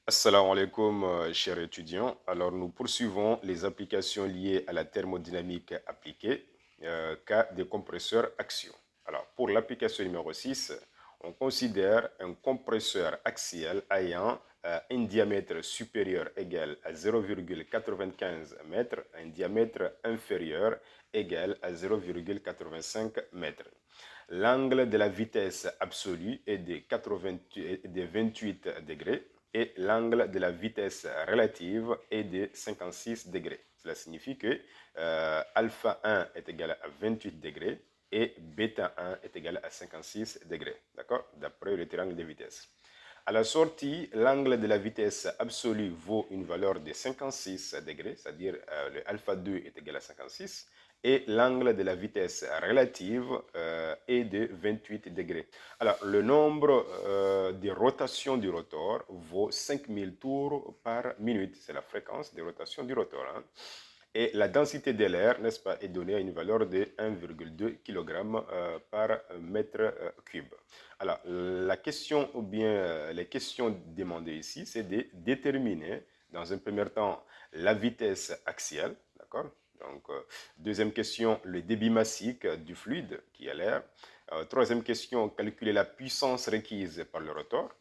Assalamu alaikum, chers étudiants. Alors, nous poursuivons les applications liées à la thermodynamique appliquée, cas des compresseurs axiaux. Alors, pour l'application numéro 6, on considère un compresseur axial ayant un diamètre supérieur égal à 0,95 m, un diamètre inférieur égal à 0,85 m. L'angle de la vitesse absolue est de 28 degrés et l'angle de la vitesse relative est de 56 degrés. Cela signifie que alpha 1 est égal à 28 degrés et bêta 1 est égal à 56 degrés, d'accord, d'après le triangle de vitesse. À la sortie, l'angle de la vitesse absolue vaut une valeur de 56 degrés, c'est-à-dire le alpha 2 est égal à 56, et l'angle de la vitesse relative est de 28 degrés. Alors, le nombre de rotations du rotor vaut 5000 tours par minute. C'est la fréquence de rotation du rotor. Hein. Et la densité de l'air, n'est-ce pas, est donnée à une valeur de 1,2 kg par mètre cube. Alors, la question ou bien les questions demandées ici, c'est de déterminer, dans un premier temps, la vitesse axiale, d'accord? Donc, deuxième question, le débit massique du fluide qui est l'air. Troisième question, calculer la puissance requise par le rotor.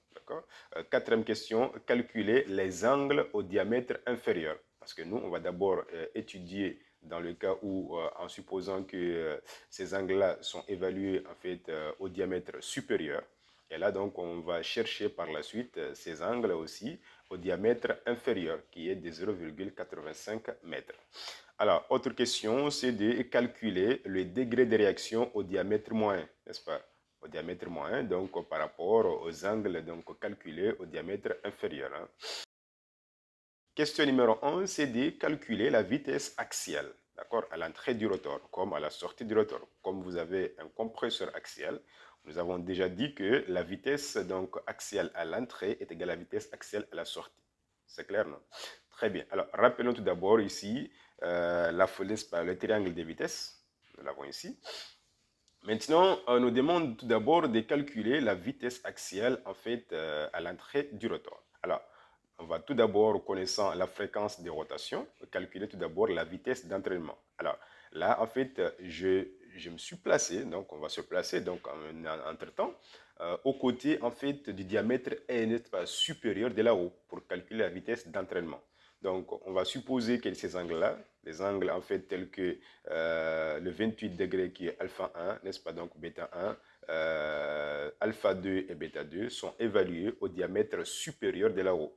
Quatrième question, calculer les angles au diamètre inférieur. Parce que nous, on va d'abord étudier dans le cas où, en supposant que ces angles-là sont évalués en fait au diamètre supérieur. Et là, donc, on va chercher par la suite ces angles aussi au diamètre inférieur, qui est de 0,85 m. Alors, autre question, c'est de calculer le degré de réaction au diamètre moyen, n'est-ce pas? Au diamètre moyen, donc par rapport aux angles donc, calculés au diamètre inférieur. Hein. Question numéro 1, c'est de calculer la vitesse axiale, d'accord, à l'entrée du rotor, comme à la sortie du rotor. Comme vous avez un compresseur axial, nous avons déjà dit que la vitesse donc, axiale à l'entrée est égale à la vitesse axiale à la sortie. C'est clair, non? Très bien. Alors, rappelons tout d'abord ici le triangle de vitesse. Nous l'avons ici. Maintenant, on nous demande tout d'abord de calculer la vitesse axiale en fait à l'entrée du rotor. Alors, on va tout d'abord, connaissant la fréquence de rotation, calculer tout d'abord la vitesse d'entraînement. Alors, là, en fait, je me suis placé, donc on va se placer donc en entre-temps, aux côtés en fait du diamètre n supérieur de la roue pour calculer la vitesse d'entraînement. Donc, on va supposer que ces angles-là, les angles en fait tels que le 28 degrés qui est alpha 1, n'est-ce pas, donc bêta 1, alpha 2 et bêta 2 sont évalués au diamètre supérieur de la roue.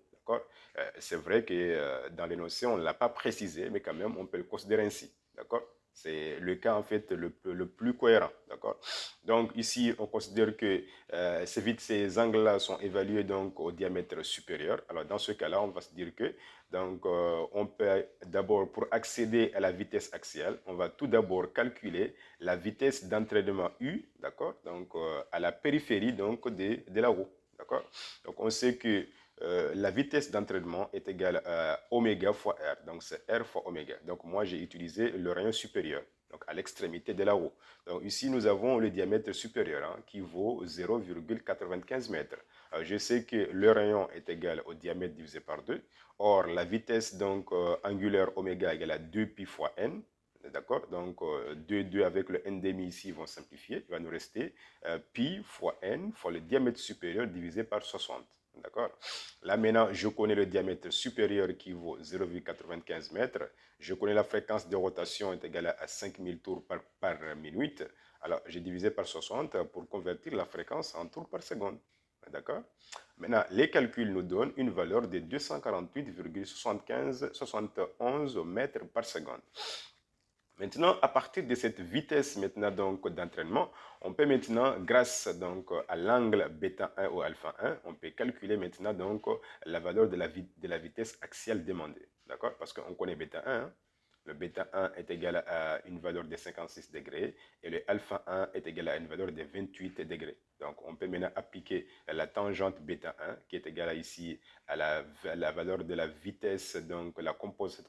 C'est vrai que dans l'énoncé, on ne l'a pas précisé, mais quand même, on peut le considérer ainsi. D'accord? C'est le cas, en fait, le plus cohérent. D'accord? Donc, ici, on considère que ces angles-là sont évalués donc, au diamètre supérieur. Alors, dans ce cas-là, on va se dire que donc, on peut d'abord, pour accéder à la vitesse axiale, on va tout d'abord calculer la vitesse d'entraînement U, d'accord? Donc, à la périphérie donc, de la roue. D'accord? Donc, on sait que la vitesse d'entraînement est égale à oméga fois R. Donc, c'est R fois oméga. Donc, moi, j'ai utilisé le rayon supérieur, donc à l'extrémité de la roue. Donc, ici, nous avons le diamètre supérieur hein, qui vaut 0,95 m. Alors, je sais que le rayon est égal au diamètre divisé par 2. Or, la vitesse donc, angulaire oméga égale à 2pi fois n. D'accord? Donc, 2 avec le n demi ici vont simplifier. Il va nous rester pi fois n fois le diamètre supérieur divisé par 60. D'accord? Là, maintenant, je connais le diamètre supérieur qui vaut 0,95 m. Je connais la fréquence de rotation est égale à 5000 tours par minute. Alors, j'ai divisé par 60 pour convertir la fréquence en tours par seconde. D'accord? Maintenant, les calculs nous donnent une valeur de 248,71 mètres par seconde. Maintenant, à partir de cette vitesse maintenant donc d'entraînement, on peut maintenant, grâce donc à l'angle bêta 1 ou alpha 1, on peut calculer maintenant donc la valeur de la vitesse axiale demandée. D'accord? Parce qu'on connaît bêta 1. Hein? Le bêta 1 est égal à une valeur de 56 degrés et le alpha 1 est égal à une valeur de 28 degrés. Donc, on peut maintenant appliquer la tangente bêta 1 qui est égale ici à la valeur de la vitesse, donc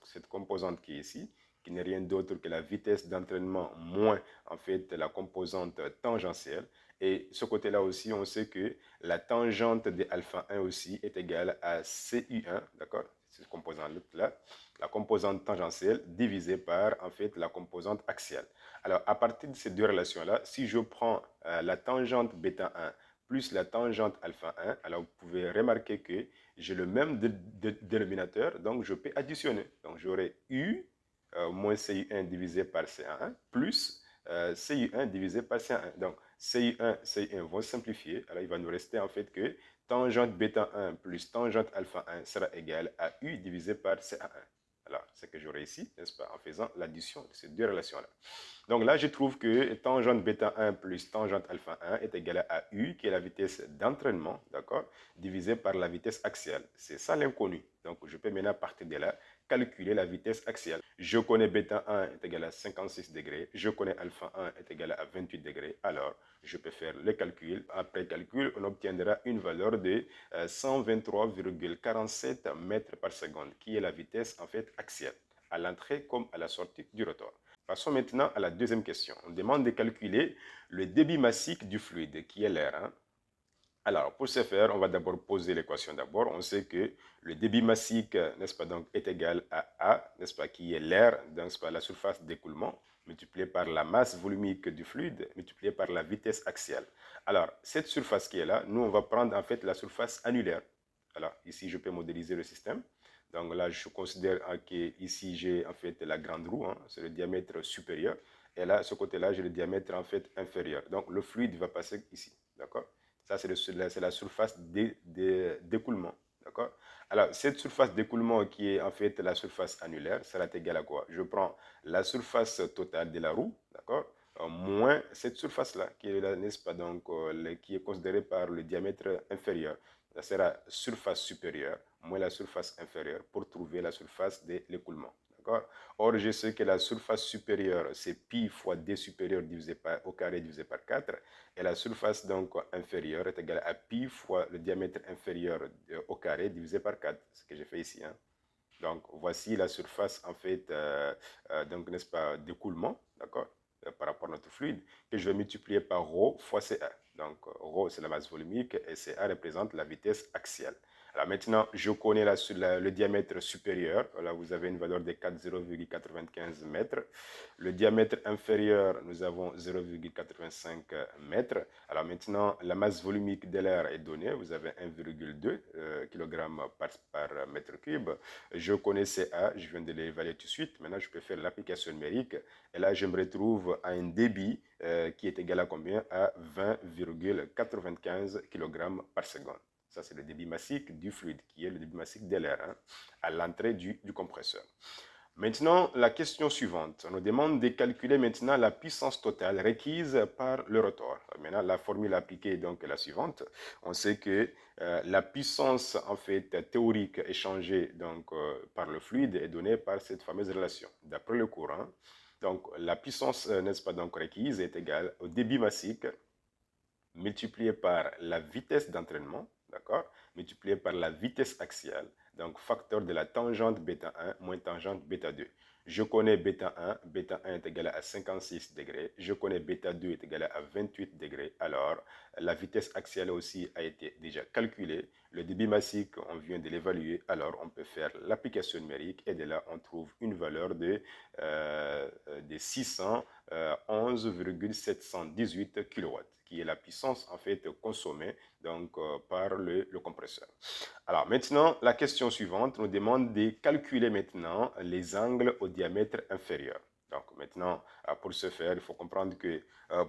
cette composante qui est ici, qui n'est rien d'autre que la vitesse d'entraînement moins en fait la composante tangentielle. Et ce côté-là aussi, on sait que la tangente de alpha 1 aussi est égale à CU1, d'accord? C'est ce composant-là, la composante tangentielle divisée par en fait la composante axiale. Alors à partir de ces deux relations-là, si je prends la tangente bêta 1 plus la tangente alpha 1, alors vous pouvez remarquer que j'ai le même dénominateur, donc je peux additionner. Donc j'aurai U moins CU1 divisé par CA1 plus CU1 divisé par CA1. Donc CU1, CU1 vont simplifier. Alors il va nous rester en fait que tangente bêta 1 plus tangente alpha 1 sera égal à U divisé par CA1. Alors, c'est ce que j'aurai ici, n'est-ce pas, en faisant l'addition de ces deux relations-là. Donc là, je trouve que tangente bêta 1 plus tangente alpha 1 est égal à U, qui est la vitesse d'entraînement, d'accord, divisé par la vitesse axiale. C'est ça l'inconnu. Donc, je peux maintenant, à partir de là, calculer la vitesse axiale. Je connais bêta 1 est égal à 56 degrés, je connais alpha 1 est égal à 28 degrés, alors je peux faire le calcul. Après calcul, on obtiendra une valeur de 123,47 mètres par seconde, qui est la vitesse en fait axiale, à l'entrée comme à la sortie du rotor. Passons maintenant à la deuxième question. On demande de calculer le débit massique du fluide, qui est l'air. Hein. Alors, pour ce faire, on va d'abord poser l'équation d'abord. On sait que le débit massique, n'est-ce pas, donc, est égal à A, n'est-ce pas, qui est l'air, n'est-ce pas, la surface d'écoulement, multiplié par la masse volumique du fluide, multiplié par la vitesse axiale. Alors, cette surface qui est là, nous, on va prendre en fait la surface annulaire. Alors, ici, je peux modéliser le système. Donc là, je considère qu'ici, j'ai en fait la grande roue, hein, c'est le diamètre supérieur. Et là, ce côté-là, j'ai le diamètre en fait inférieur. Donc, le fluide va passer ici, d'accord? Ça, c'est la surface d'écoulement. D'accord? Alors, cette surface d'écoulement qui est en fait la surface annulaire sera égale à quoi? Je prends la surface totale de la roue, d'accord? Moins cette surface-là, qui est là, n'est-ce pas, donc, qui est considérée par le diamètre inférieur. Ça sera surface supérieure moins la surface inférieure pour trouver la surface de l'écoulement. Or, je sais que la surface supérieure, c'est pi fois d supérieur divisé au carré divisé par 4. Et la surface donc inférieure est égale à pi fois le diamètre inférieur au carré divisé par 4. C'est ce que j'ai fait ici. Hein. Donc, voici la surface en fait, donc n'est-ce pas, d'écoulement, d'accord, par rapport à notre fluide, que je vais multiplier par ρ fois CA. Donc, ρ, c'est la masse volumique et CA représente la vitesse axiale. Alors maintenant, je connais le diamètre supérieur. Là, vous avez une valeur de 0,95 mètres. Le diamètre inférieur, nous avons 0,85 mètres. Alors maintenant, la masse volumique de l'air est donnée. Vous avez 1,2 kg par mètre cube. Je connais CA, je viens de l'évaluer tout de suite. Maintenant, je peux faire l'application numérique. Et là, je me retrouve à un débit qui est égal à combien? À 20,95 kg par seconde. Ça, c'est le débit massique du fluide, qui est le débit massique de l'air, hein, à l'entrée du compresseur. Maintenant, la question suivante. On nous demande de calculer maintenant la puissance totale requise par le rotor. Maintenant, la formule appliquée donc, est la suivante. On sait que la puissance en fait théorique échangée donc, par le fluide est donnée par cette fameuse relation. D'après le courant, donc la puissance, n'est-ce pas, donc requise est égale au débit massique multiplié par la vitesse d'entraînement, d'accord, multiplié par la vitesse axiale, donc facteur de la tangente bêta 1 moins tangente bêta 2. Je connais bêta 1 est égal à 56 degrés, je connais bêta 2 est égal à 28 degrés, alors la vitesse axiale aussi a été déjà calculée, le débit massique, on vient de l'évaluer, alors on peut faire l'application numérique et de là on trouve une valeur de 611,718 kW, qui est la puissance en fait consommée donc, par le compresseur. Alors maintenant, la question suivante nous demande de calculer maintenant les angles au diamètre inférieur. Donc maintenant, pour ce faire, il faut comprendre que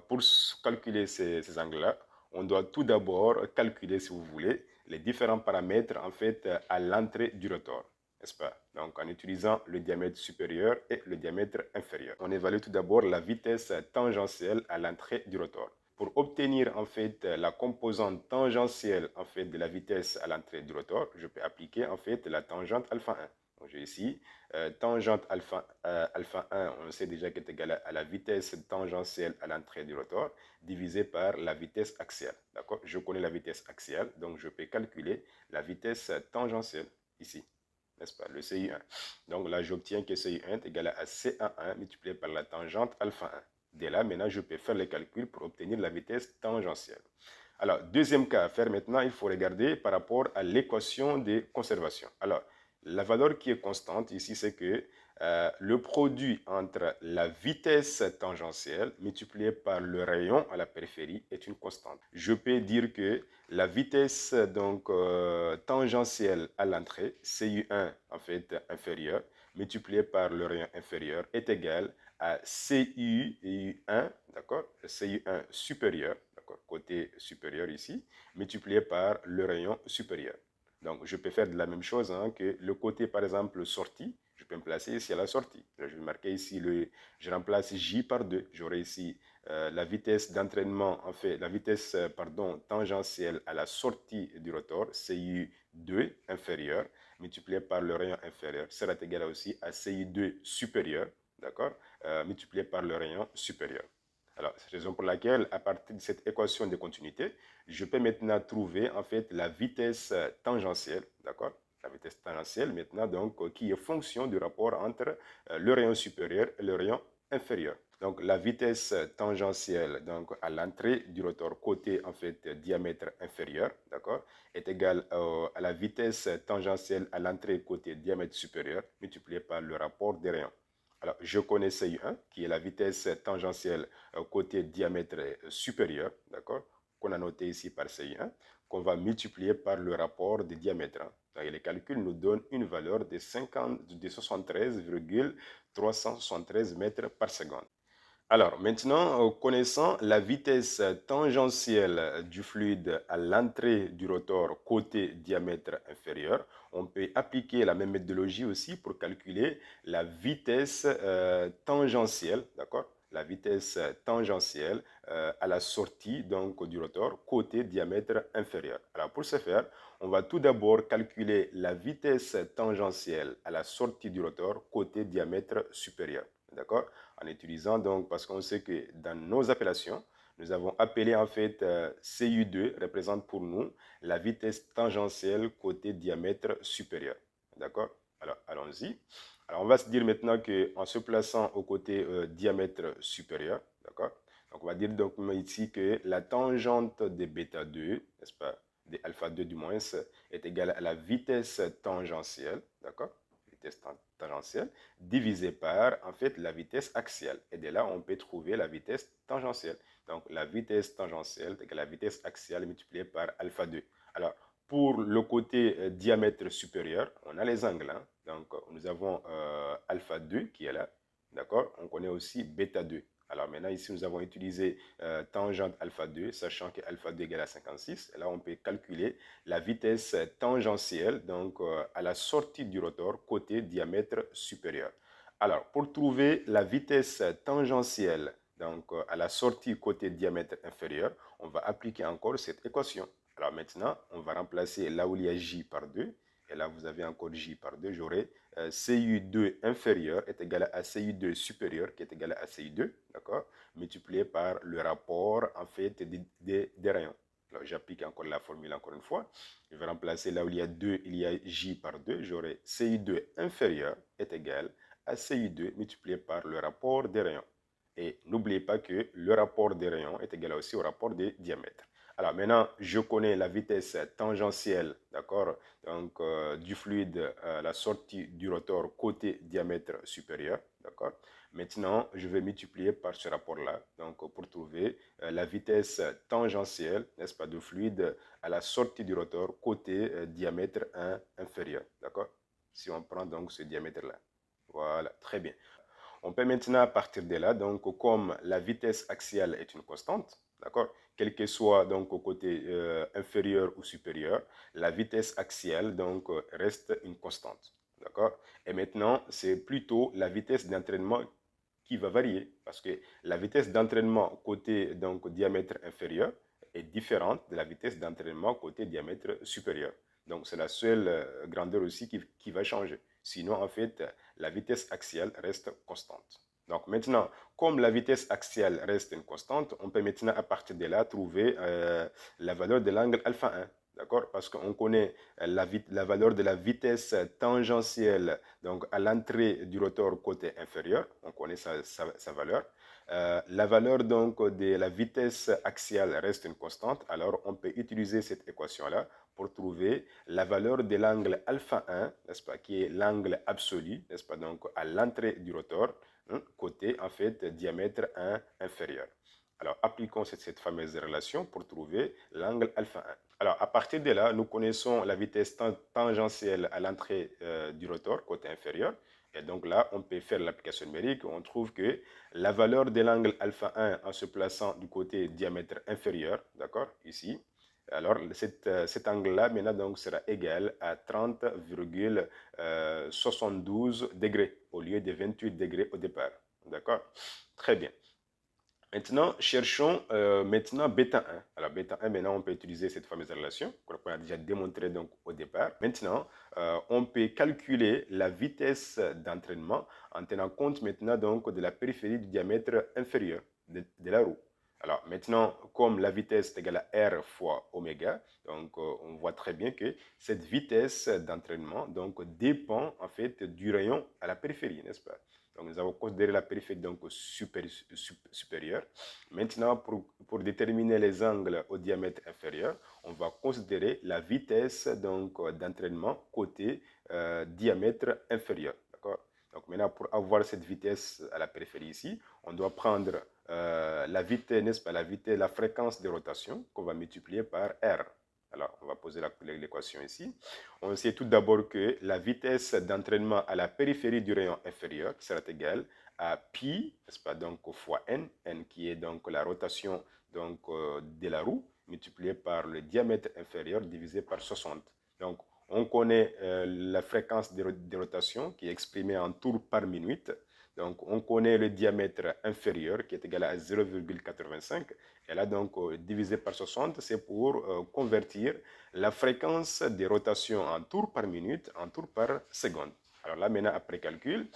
pour calculer ces angles-là, on doit tout d'abord calculer, si vous voulez, les différents paramètres en fait à l'entrée du rotor, n'est-ce pas? Donc en utilisant le diamètre supérieur et le diamètre inférieur. On évalue tout d'abord la vitesse tangentielle à l'entrée du rotor. Pour obtenir en fait la composante tangentielle en fait de la vitesse à l'entrée du rotor, je peux appliquer en fait la tangente alpha 1. Donc j'ai ici tangente alpha 1, on sait déjà qu'elle est égale à la vitesse tangentielle à l'entrée du rotor divisé par la vitesse axiale. D'accord? Je connais la vitesse axiale, donc je peux calculer la vitesse tangentielle ici. n'est-ce pas, le CI1. Donc là, j'obtiens que CI1 est égal à CA1 multiplié par la tangente alpha 1. Dès là, maintenant, je peux faire les calculs pour obtenir la vitesse tangentielle. Alors, deuxième cas à faire maintenant, il faut regarder par rapport à l'équation de conservation. Alors, la valeur qui est constante ici, c'est que le produit entre la vitesse tangentielle multipliée par le rayon à la périphérie est une constante. Je peux dire que la vitesse donc tangentielle à l'entrée, CU1 en fait inférieur, multiplié par le rayon inférieur est égal à CU1, d'accord, CU1 supérieur, d'accord, côté supérieur ici, multiplié par le rayon supérieur. Donc, je peux faire de la même chose que le côté, par exemple, sortie. Je peux me placer ici à la sortie. Je vais marquer ici, je remplace J par 2. J'aurai ici la vitesse d'entraînement, en fait, la vitesse, tangentielle à la sortie du rotor, CU2 inférieur, multiplié par le rayon inférieur, sera égal aussi à CU2 supérieur, d'accord, multiplié par le rayon supérieur. Alors, c'est la raison pour laquelle, à partir de cette équation de continuité, je peux maintenant trouver en fait la vitesse tangentielle, d'accord? La vitesse tangentielle maintenant, donc, qui est fonction du rapport entre le rayon supérieur et le rayon inférieur. Donc, la vitesse tangentielle donc, à l'entrée du rotor côté en fait diamètre inférieur, d'accord, est égale à la vitesse tangentielle à l'entrée côté diamètre supérieur multiplié par le rapport des rayons. Alors, je connais CI1, qui est la vitesse tangentielle côté diamètre supérieur, d'accord, qu'on a noté ici par CI1, qu'on va multiplier par le rapport des diamètres. Donc, les calculs nous donnent une valeur de 73,373 mètres par seconde. Alors, maintenant, connaissant la vitesse tangentielle du fluide à l'entrée du rotor côté diamètre inférieur, on peut appliquer la même méthodologie aussi pour calculer la vitesse tangentielle, d'accord? La vitesse tangentielle à la sortie donc, du rotor côté diamètre inférieur. Alors, pour ce faire, on va tout d'abord calculer la vitesse tangentielle à la sortie du rotor côté diamètre supérieur. D'accord? En utilisant donc, parce qu'on sait que dans nos appellations, nous avons appelé en fait CU2 représente pour nous la vitesse tangentielle côté diamètre supérieur. D'accord? Alors, allons-y. Alors, on va se dire maintenant qu'en se plaçant au côté diamètre supérieur, d'accord? Donc, on va dire donc ici que la tangente de bêta 2, n'est-ce pas, de alpha 2 du moins, est égale à la vitesse tangentielle, d'accord? Vitesse tangentielle, divisé par, en fait, la vitesse axiale. Et de là, on peut trouver la vitesse tangentielle. Donc, la vitesse tangentielle est égale à la vitesse axiale multipliée par alpha 2. Alors, pour le côté diamètre supérieur, on a les angles. Donc, nous avons alpha 2 qui est là. D'accord? On connaît aussi bêta 2. Alors maintenant, ici, nous avons utilisé tangente alpha 2, sachant que alpha 2 égale à 56. Et là, on peut calculer la vitesse tangentielle donc, à la sortie du rotor côté diamètre supérieur. Alors, pour trouver la vitesse tangentielle donc, à la sortie côté diamètre inférieur, on va appliquer encore cette équation. Alors maintenant, on va remplacer là où il y a J par 2. Et là, vous avez encore J par 2. J'aurai CU2 inférieur est égal à CU2 supérieur qui est égal à CU2, d'accord, multiplié par le rapport en fait des rayons. Alors, j'applique encore la formule encore une fois. Je vais remplacer là où il y a 2, il y a J par 2. J'aurai CU2 inférieur est égal à CU2 multiplié par le rapport des rayons. Et n'oubliez pas que le rapport des rayons est égal aussi au rapport des diamètres. Alors maintenant, je connais la vitesse tangentielle, d'accord, donc du fluide à la sortie du rotor côté diamètre supérieur, d'accord. Maintenant, je vais multiplier par ce rapport-là, donc pour trouver la vitesse tangentielle, n'est-ce pas, du fluide à la sortie du rotor côté diamètre 1 inférieur, d'accord. Si on prend donc ce diamètre-là, voilà, très bien. On peut maintenant, à partir de là, donc comme la vitesse axiale est une constante, d'accord, quel que soit donc au côté inférieur ou supérieur, la vitesse axiale donc reste une constante, d'accord. Et maintenant, c'est plutôt la vitesse d'entraînement qui va varier parce que la vitesse d'entraînement côté donc diamètre inférieur est différente de la vitesse d'entraînement côté diamètre supérieur. Donc, c'est la seule grandeur aussi qui va changer. Sinon, en fait, la vitesse axiale reste constante. Donc, maintenant, comme la vitesse axiale reste une constante, on peut maintenant, à partir de là, trouver la valeur de l'angle alpha 1. D'accord? Parce qu'on connaît la valeur de la vitesse tangentielle donc à l'entrée du rotor côté inférieur. On connaît sa valeur. La valeur donc de la vitesse axiale reste une constante. Alors, on peut utiliser cette équation-là pour trouver la valeur de l'angle alpha 1, n'est-ce pas, qui est l'angle absolu, n'est-ce pas, donc à l'entrée du rotor, côté en fait diamètre 1 inférieur. Alors, appliquons cette fameuse relation pour trouver l'angle alpha 1. Alors, à partir de là, nous connaissons la vitesse tangentielle à l'entrée du rotor, côté inférieur. Et donc là, on peut faire l'application numérique. On trouve que la valeur de l'angle alpha 1 en se plaçant du côté diamètre inférieur, d'accord, ici. Alors, cet angle-là, maintenant, donc, sera égal à 30,72 degrés au lieu de 28 degrés au départ. D'accord? Très bien. Maintenant, cherchons maintenant bêta 1. Alors, bêta 1, maintenant, on peut utiliser cette fameuse relation qu'on a déjà démontré donc, au départ. Maintenant, on peut calculer la vitesse d'entraînement en tenant compte maintenant donc, de la périphérie du diamètre inférieur de la roue. Alors, maintenant, comme la vitesse est égale à R fois oméga, donc on voit très bien que cette vitesse d'entraînement donc, dépend en fait du rayon à la périphérie, n'est-ce pas? Donc, nous avons considéré la périphérie donc, supérieure. Maintenant, pour déterminer les angles au diamètre inférieur, on va considérer la vitesse d'entraînement côté diamètre inférieur. Donc, maintenant, pour avoir cette vitesse à la périphérie ici, on doit prendre la vitesse, n'est-ce pas, la fréquence de rotation qu'on va multiplier par R. Alors, on va poser l'équation ici. On sait tout d'abord que la vitesse d'entraînement à la périphérie du rayon inférieur sera égale à pi, n'est-ce pas, donc fois n, n qui est donc la rotation donc, de la roue, multiplié par le diamètre inférieur divisé par 60. Donc, on connaît la fréquence de rotation qui est exprimée en tours par minute. Donc, on connaît le diamètre inférieur qui est égal à 0,85. Et là, donc, divisé par 60, c'est pour convertir la fréquence des rotations en tours par minute en tours par seconde. Alors là, maintenant, après calcul,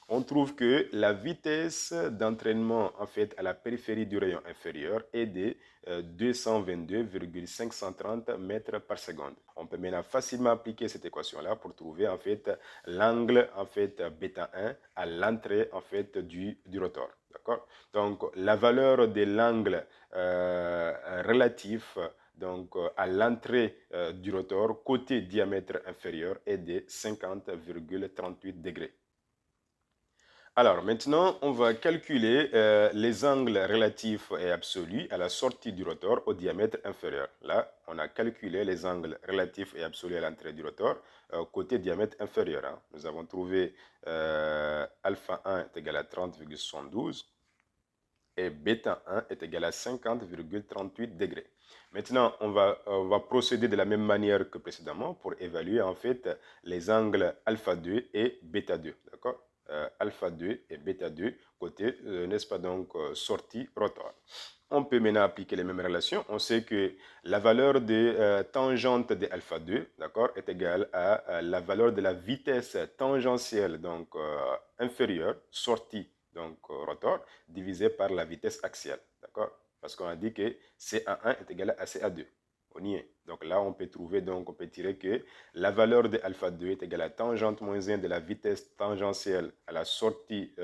on trouve que la vitesse d'entraînement en fait à la périphérie du rayon inférieur est de 222,530 mètres par seconde. On peut maintenant facilement appliquer cette équation-là pour trouver en fait l'angle en fait bêta 1 à l'entrée en fait du rotor. D'accord? Donc la valeur de l'angle relatif donc à l'entrée du rotor côté diamètre inférieur est de 50,38 degrés. Alors maintenant, on va calculer les angles relatifs et absolus à la sortie du rotor au diamètre inférieur. Là, on a calculé les angles relatifs et absolus à l'entrée du rotor côté diamètre inférieur. Hein. Nous avons trouvé alpha 1 est égal à 30,72 et bêta 1 est égal à 50,38 degrés. Maintenant, on va procéder de la même manière que précédemment pour évaluer en fait les angles alpha 2 et bêta 2. D'accord? Alpha 2 et bêta 2 côté, n'est-ce pas donc, sortie rotor. On peut maintenant appliquer les mêmes relations. On sait que la valeur de tangente de alpha 2 est égale à la valeur de la vitesse tangentielle donc inférieure, sortie donc rotor, divisé par la vitesse axiale. D'accord? Parce qu'on a dit que CA1 est égal à CA2. On y est. Donc là, on peut trouver, donc on peut tirer que la valeur de alpha 2 est égale à tangente moins 1 de la vitesse tangentielle à la sortie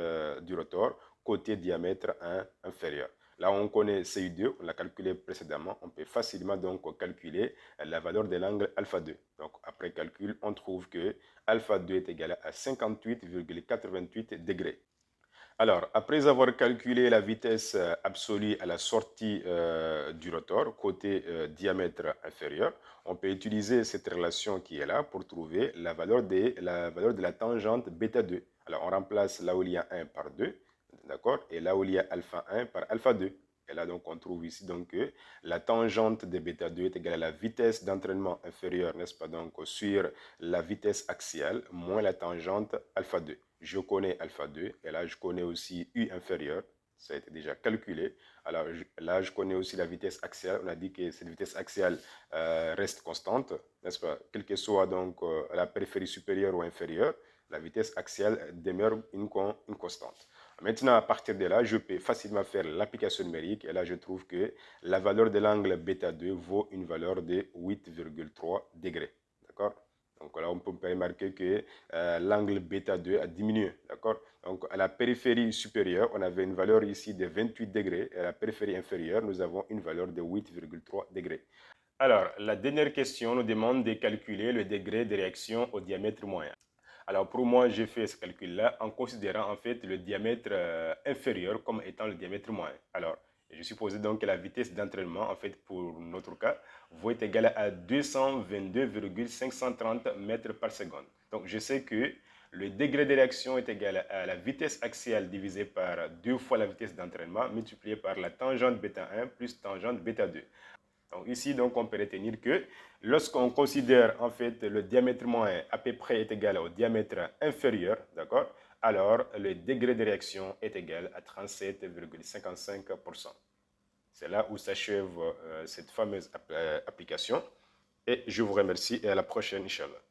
du rotor côté diamètre 1 inférieur. Là, on connaît CU2, on l'a calculé précédemment. On peut facilement donc calculer la valeur de l'angle alpha 2. Donc, après calcul, on trouve que alpha 2 est égal à 58,88 degrés. Alors, après avoir calculé la vitesse absolue à la sortie du rotor, côté diamètre inférieur, on peut utiliser cette relation qui est là pour trouver la valeur de la tangente bêta 2. Alors, on remplace là où il y a 1 par 2, d'accord? Et là où il y a alpha 1 par alpha 2. Et là, donc, on trouve ici donc, que la tangente de bêta 2 est égale à la vitesse d'entraînement inférieure, n'est-ce pas, donc, sur la vitesse axiale, moins la tangente alpha 2. Je connais alpha 2, et là, je connais aussi U inférieur, ça a été déjà calculé. Alors là, je connais aussi la vitesse axiale. On a dit que cette vitesse axiale reste constante, n'est-ce pas? Quelle que soit donc la périphérie supérieure ou inférieure, la vitesse axiale demeure une constante. Maintenant, à partir de là, je peux facilement faire l'application numérique. Et là, je trouve que la valeur de l'angle bêta 2 vaut une valeur de 8,3 degrés. D'accord? Donc là, on peut remarquer que l'angle bêta 2 a diminué. D'accord? Donc à la périphérie supérieure, on avait une valeur ici de 28 degrés. Et à la périphérie inférieure, nous avons une valeur de 8,3 degrés. Alors, la dernière question nous demande de calculer le degré de réaction au diamètre moyen. Alors pour moi, j'ai fait ce calcul-là en considérant en fait le diamètre inférieur comme étant le diamètre moyen. Alors, je suppose donc que la vitesse d'entraînement, en fait pour notre cas, va être égale à 222,530 mètres par seconde. Donc je sais que le degré de réaction est égal à la vitesse axiale divisée par 2 fois la vitesse d'entraînement multipliée par la tangente bêta 1 plus tangente bêta 2. Donc ici, donc, on peut retenir que lorsqu'on considère en fait le diamètre moyen à peu près est égal au diamètre inférieur, d'accord, alors le degré de réaction est égal à 37,55%. C'est là où s'achève cette fameuse application et je vous remercie et à la prochaine, Inch'Allah.